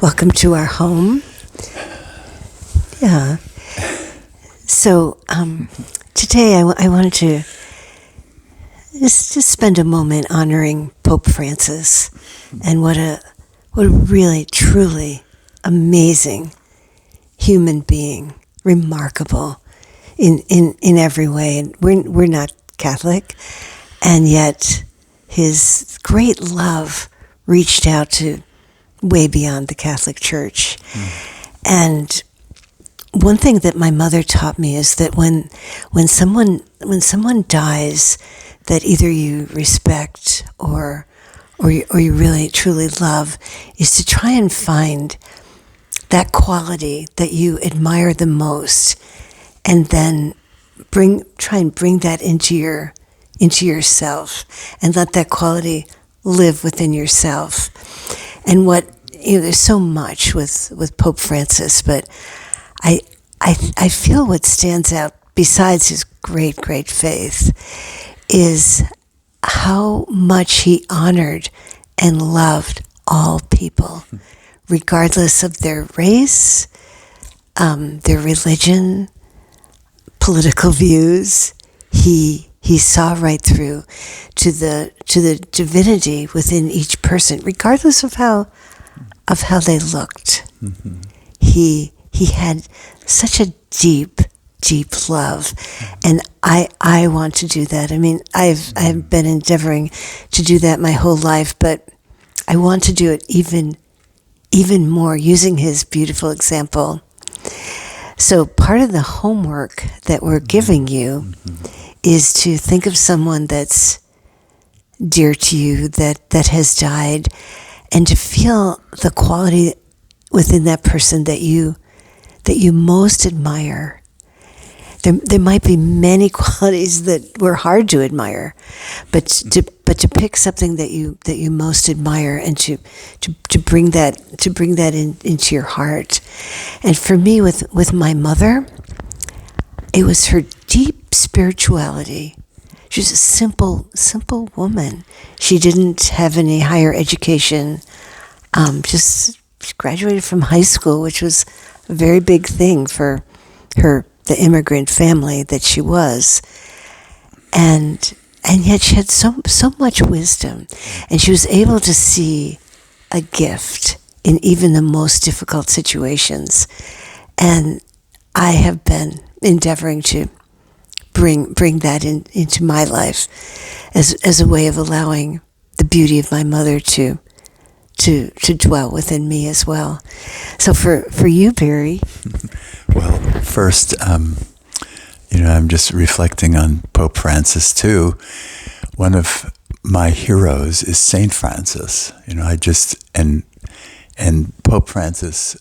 Welcome to our home. Yeah. So today I wanted to just spend a moment honoring Pope Francis and what a really, truly amazing human being, remarkable in every way. And we're not Catholic, and yet his great love reached out to way beyond the Catholic Church. And one thing that my mother taught me is that when someone dies that either you respect or you really truly love, is to try and find that quality that you admire the most, and then try and bring that into yourself, and let that quality live within yourself. And there's so much with Pope Francis, but I feel what stands out besides his great faith is how much he honored and loved all people, regardless of their race, their religion, political views. He saw right through to the divinity within each person, regardless of how they looked. Mm-hmm. He had such a deep love, and I want to do that. I mean, I've been endeavoring to do that my whole life, but I want to do it even more using his beautiful example. So part of the homework that we're giving you is to think of someone that's dear to you, that has died, and to feel the quality within that person that you most admire. There might be many qualities that were hard to admire, but to pick something that you most admire, and to bring that into your heart. And for me, with my mother, it was her deep spirituality. She was a simple woman. She didn't have any higher education. She graduated from high school, which was a very big thing for the immigrant family that she was. And yet she had so much wisdom, and she was able to see a gift in even the most difficult situations. And I have been endeavoring to bring that into my life as a way of allowing the beauty of my mother to dwell within me as well. So for you, Barry. Well, first, I'm just reflecting on Pope Francis too. One of my heroes is Saint Francis. And Pope Francis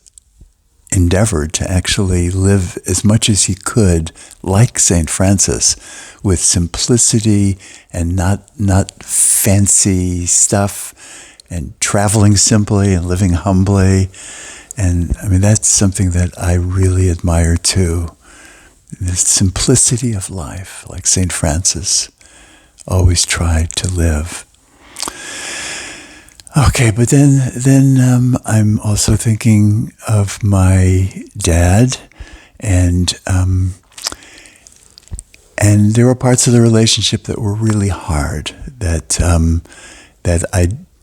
endeavored to actually live as much as he could like Saint Francis, with simplicity and not fancy stuff, and traveling simply and living humbly. And I mean, that's something that I really admire too. The simplicity of life, like Saint Francis always tried to live. Okay, but then I'm also thinking of my dad, and there were parts of the relationship that were really hard, that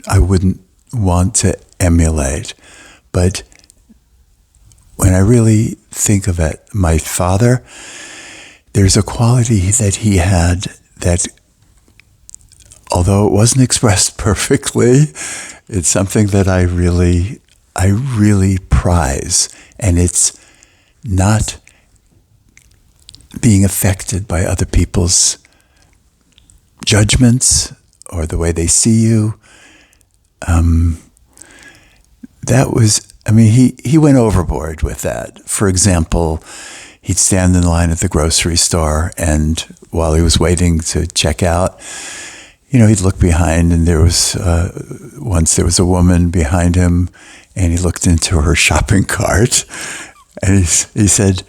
I wouldn't want to emulate. But when I really think of it, my father, there's a quality that he had that, although it wasn't expressed perfectly, it's something that I really prize. And it's not being affected by other people's judgments or the way they see you. He went overboard with that. For example, he'd stand in line at the grocery store, and while he was waiting to check out, he'd look behind, and there was a woman behind him, and he looked into her shopping cart, and he said,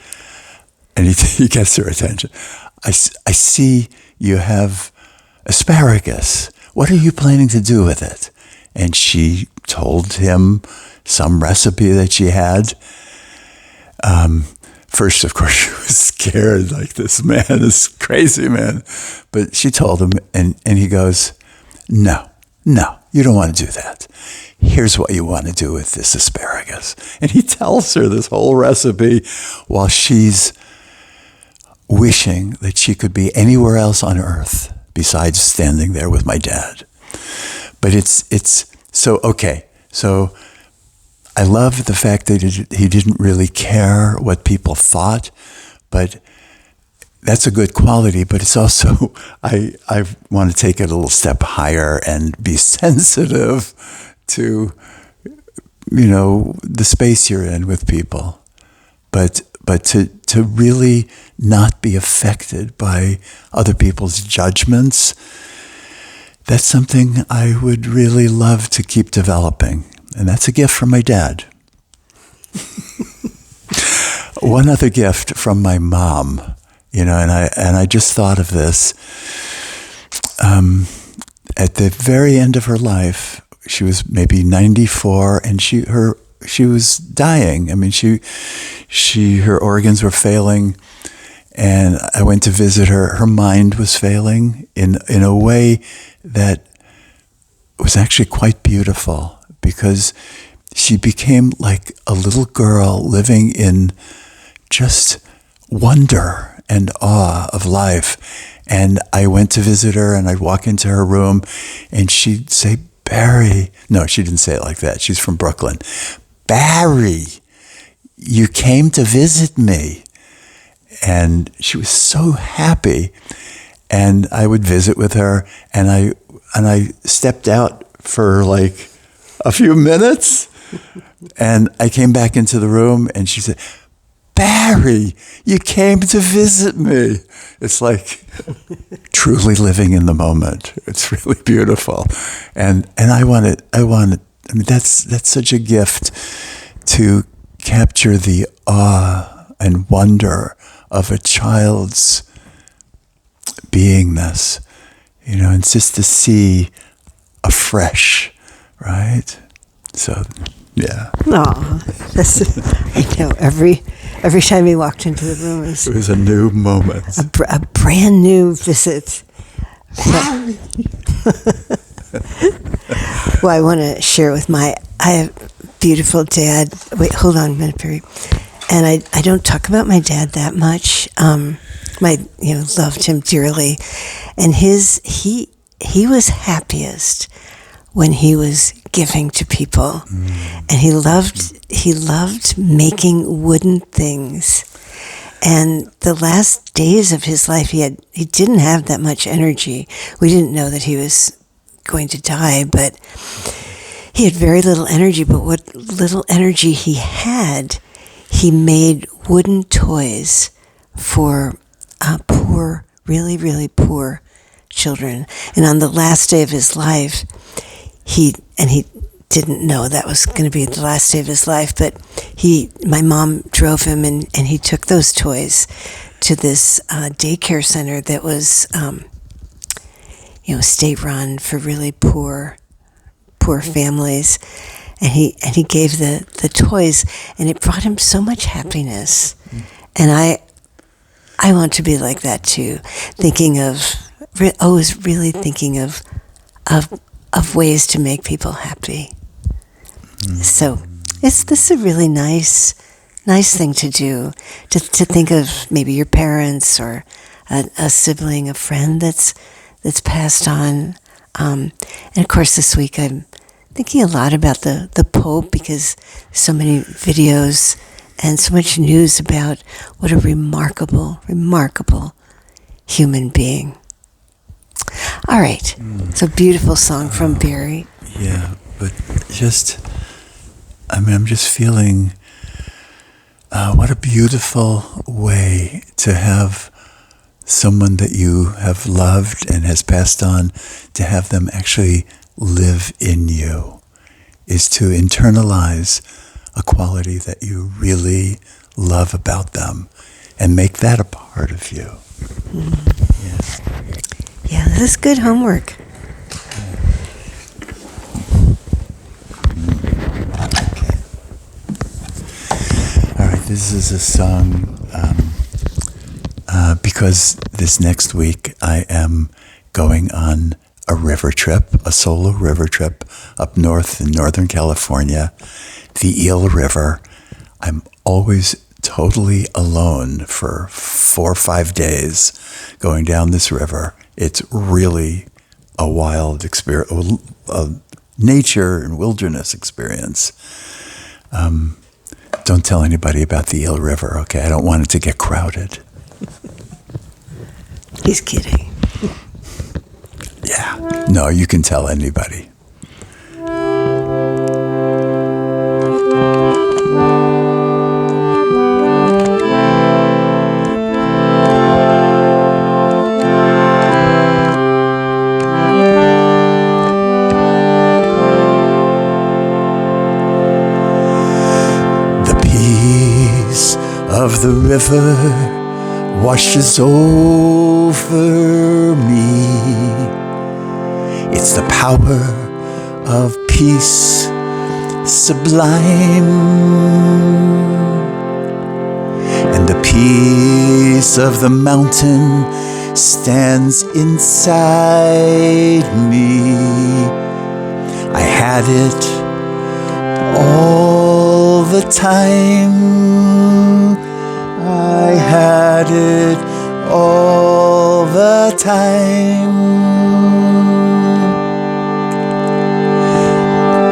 and he gets her attention. I see you have asparagus. What are you planning to do with it? and she told him some recipe that she had. First, of course, she was scared, like, this man is crazy, man. But she told him, and he goes, no, you don't want to do that. Here's what you want to do with this asparagus. And he tells her this whole recipe while she's wishing that she could be anywhere else on earth besides standing there with my dad. But it's so, okay. So I love the fact that he didn't really care what people thought, but that's a good quality. But it's also, I want to take it a little step higher and be sensitive to, the space you're in with people. But to really not be affected by other people's judgments, that's something I would really love to keep developing. And that's a gift from my dad. One other gift from my mom, and I just thought of this. At the very end of her life, she was maybe 94, and she was dying. I mean, her organs were failing, and I went to visit her. Her mind was failing in a way that was actually quite beautiful, because she became like a little girl living in just wonder and awe of life. And I went to visit her, and I'd walk into her room, and she'd say, Barry. No, she didn't say it like that. She's from Brooklyn. Barry, you came to visit me. And she was so happy. And I would visit with her, and I stepped out for like a few minutes, and I came back into the room, and she said, Barry, you came to visit me. It's like truly living in the moment. It's really beautiful. And I want that's such a gift, to capture the awe and wonder of a child's beingness, and just to see afresh, right? So, yeah. Aw, I know, every time he walked into the room, It was a new moment. a brand new visit. Well, I want to share with I have a beautiful dad. Wait, hold on a minute, Barry. And I don't talk about my dad that much. Loved him dearly. And he was happiest when he was giving to people. And he loved making wooden things. And the last days of his life, he didn't have that much energy. We didn't know that he was going to die, but he had very little energy. But what little energy he had, he made wooden toys for poor, really, really poor children. And on the last day of his life, he didn't know that was going to be the last day of his life, but my mom drove him, and he took those toys to this daycare center that was, state run for really poor families. And he gave the toys, and it brought him so much happiness. And I want to be like that too, always really thinking of ways to make people happy. So this is a really nice thing to do, to think of maybe your parents or a sibling, a friend that's passed on. And of course, this week I'm thinking a lot about the Pope, because so many videos and so much news about what a remarkable, remarkable human being. All right. It's a beautiful song from Barry. Yeah, but I'm just feeling what a beautiful way to have someone that you have loved and has passed on, to have them actually live in you, is to internalize a quality that you really love about them and make that a part of you. Yeah, this is good homework. Yeah. This is a song because this next week I am going on a river trip, a solo river trip up north in Northern California, the Eel River. I'm always totally alone for 4 or 5 days going down this river. It's really a wild experience, a nature and wilderness experience. Don't tell anybody about the Eel River, okay? I don't want it to get crowded. He's kidding. Yeah. No, you can tell anybody. Of the river washes over me. It's the power of peace sublime, and the peace of the mountain stands inside me. I had it all the time. I had it all the time.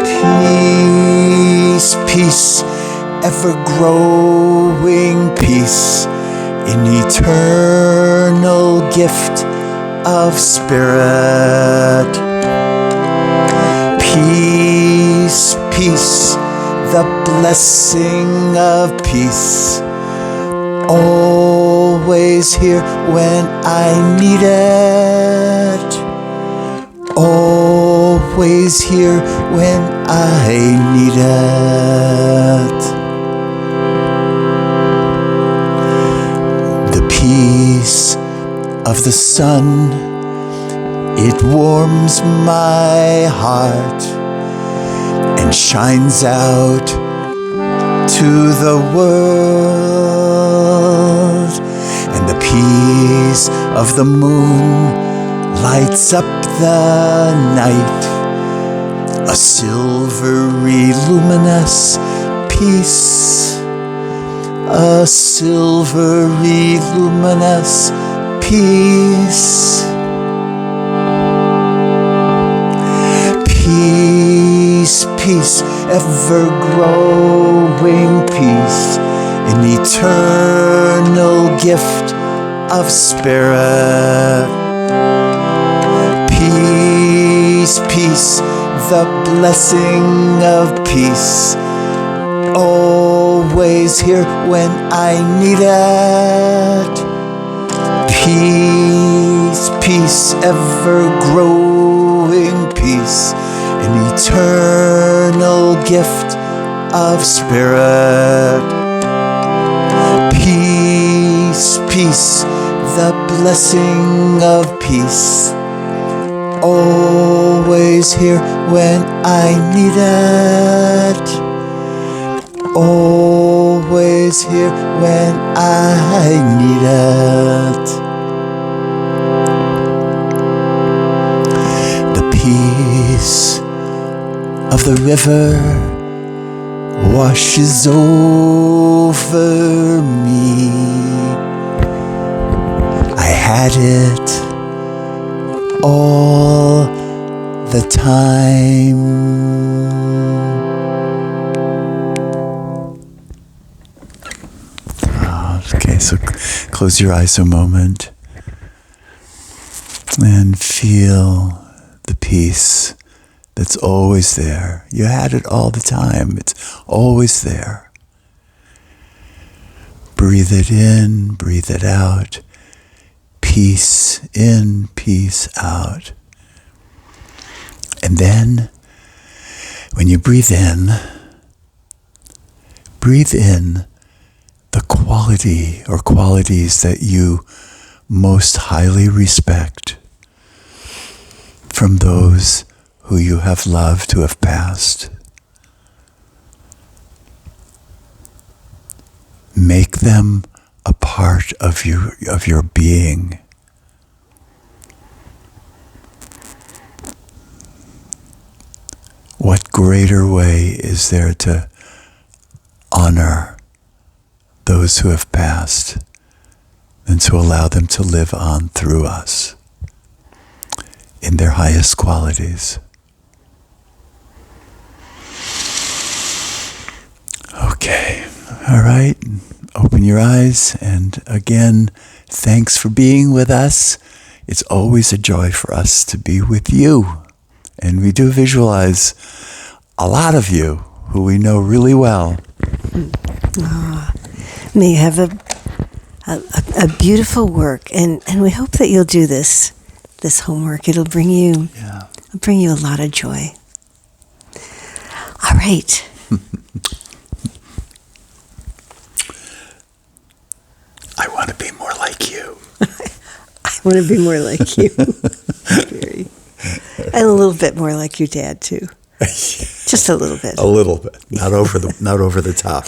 Peace, peace, ever-growing peace, an eternal gift of spirit. Peace, peace, the blessing of peace, always here when I need it. Always here when I need it. The peace of the sun, it warms my heart and shines out to the world, and the peace of the moon lights up the night, a silvery luminous peace, a silvery luminous peace. Peace, peace, ever-growing peace, an eternal gift of spirit. Peace, peace, the blessing of peace, always here when I need it. Peace, peace, ever-growing peace, an eternal gift of spirit. Peace, peace, the blessing of peace, always here when I need it. Always here when I need it. The peace of the river washes over me. I had it all the time. Okay, so close your eyes a moment and feel the peace that's always there. You had it all the time. It's always there. Breathe it in, breathe it out. Peace in, peace out. And then, when you breathe in the quality or qualities that you most highly respect from those who you have loved who have passed. make them a part of your being. What greater way is there to honor those who have passed than to allow them to live on through us in their highest qualities? Okay, all right. Open your eyes, and again, thanks for being with us. It's always a joy for us to be with you. And we do visualize a lot of you who we know really well. May you have a beautiful work, and we hope that you'll do this homework. It'll bring you a lot of joy. All right. I want to be more like you. I want to be more like you. And a little bit more like your dad too. Just a little bit. A little bit. Not over the top.